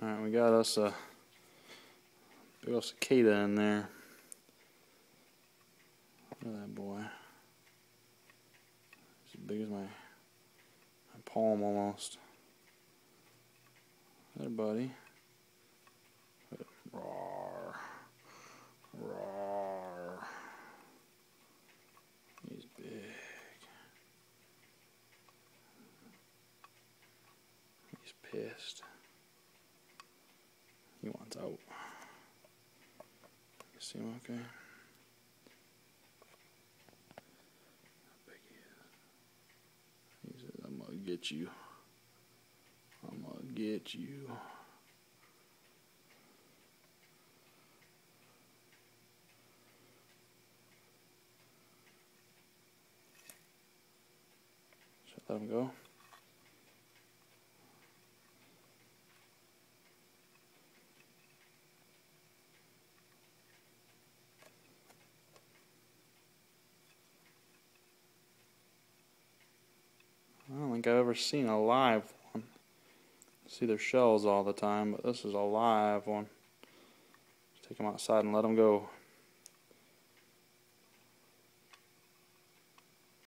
Alright, we got us a big old cicada in there. Look at that boy. It's as big as my palm almost. There, buddy. Roar. Roar. He's big. He's pissed. He wants out. You see him okay? How big he is. He says, I'm gonna get you. I'm gonna get you. Should I let him go? I don't think I've ever seen a live one. I see their shells all the time, but this is a live one. Take them outside and let them go.